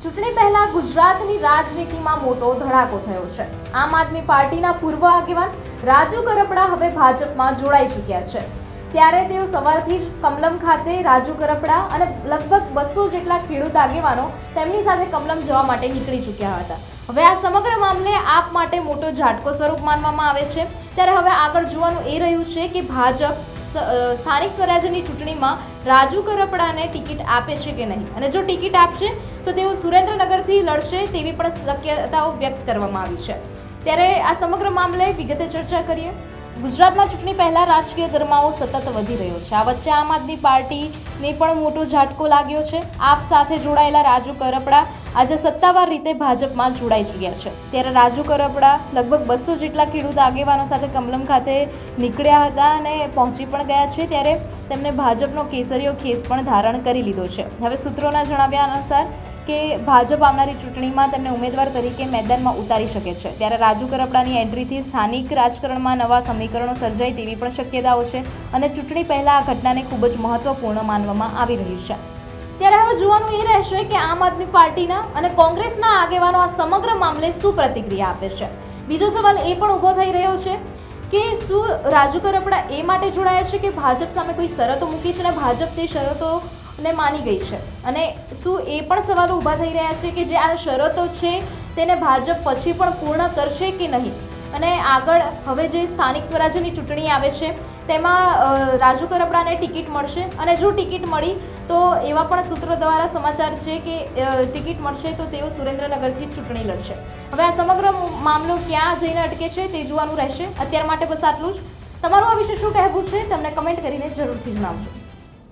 ચૂંટણી પહેલા ગુજરાતની રાજનીતિમાં મોટો ધડાકો થયો છે। આમ આદમી પાર્ટીના પૂર્વ આગેવાન રાજુ કરપડા હવે ભાજપમાં જોડાઈ ચૂક્યા છે। ત્યારે તેઓ સવારથી જ કમલમ ખાતે રાજુ કરપડા અને લગભગ 200 જેટલા ખેડૂત આગેવાનો તેમની સાથે કમલમ જવા માટે નીકળી ચૂક્યા હતા। હવે આ સમગ્ર મામલે આપ માટે મોટો ઝાટકો સ્વરૂપ માનવામાં આવે છે। ત્યારે હવે આગળ જોવાનું એ રહ્યું છે કે ભાજપ સ્થાનિક સ્વરાજ્યની ચૂંટણીમાં રાજુ કરપડાને ટિકિટ આપે છે કે નહીં, અને જો ટિકિટ આપશે તો તેઓ સુરેન્દ્રનગરથી લડશે તેવી પણ શક્યતાઓ વ્યક્ત કરવામાં આવી છે। ત્યારે આ સમગ્ર મામલે વિગતે ચર્ચા કરીએ। ગુજરાતમાં ચૂંટણી પહેલા રાજકીય ગરમાવો સતત વધી રહ્યો છે। આ વચ્ચે આમ આદમી પાર્ટીને પણ મોટો ઝાટકો લાગ્યો છે। આપ સાથે જોડાયેલા રાજુ કરપડા આજે સત્તાવાર રીતે ભાજપમાં જોડાઈ ચૂક્યા છે। ત્યારે રાજુ કરપડા લગભગ 200 જેટલા ખેડૂત આગેવાનો સાથે કમલમ ખાતે નીકળ્યા હતા અને પહોંચી પણ ગયા છે। ત્યારે તેમને ભાજપનો કેસરીયો ખેસ પણ ધારણ કરી લીધો છે। હવે સૂત્રોના જણાવ્યા અનુસાર કે ભાજપ આવનારી ચૂંટણીમાં તેમને ઉમેદવાર તરીકે મેદાનમાં ઉતારી શકે છે। ત્યારે રાજુ કરપડાની એન્ટ્રીથી સ્થાનિક રાજકારણમાં નવા સમીકરણો સર્જાય તેવી પણ શક્યતાઓ છે અને ચૂંટણી પહેલા આ ઘટનાને ખૂબ જ મહત્વપૂર્ણ માનવામાં આવી રહી છે। ત્યારે હવે જોવાનું એ રહેશે કે આમ આદમી પાર્ટીના અને કોંગ્રેસના આગેવાનો આ સમગ્ર મામલે શું પ્રતિક્રિયા આપે છે। બીજો સવાલ એ પણ ઊભો થઈ રહ્યો છે કે શું રાજુ કરપડા એ માટે જોડાયા છે કે ભાજપ સામે કોઈ શરતો મૂકી છે અને ભાજપ તે શરતોને માની ગઈ છે, અને શું એ પણ સવાલો ઊભા થઈ રહ્યા છે કે જે આ શરતો છે તેને ભાજપ પછી પણ પૂર્ણ કરશે કે નહીં, અને આગળ હવે જે સ્થાનિક સ્વરાજ્યની ચૂંટણી આવે છે તેમાં રાજુ કરપડાને ટિકિટ મળશે, અને જો ટિકિટ મળી તો એવા પણ સૂત્રો દ્વારા સમાચાર છે કે ટિકિટ મળશે તો તેઓ સુરેન્દ્રનગરથી ચૂંટણી લડશે। હવે આ સમગ્ર મામલો ક્યાં જઈને અટકે છે તે જોવાનું રહેશે। અત્યાર માટે બસ આટલું જ। તમારું આ વિશે શું કહેવું છે તમને કમેન્ટ કરીને જરૂરથી જણાવજો।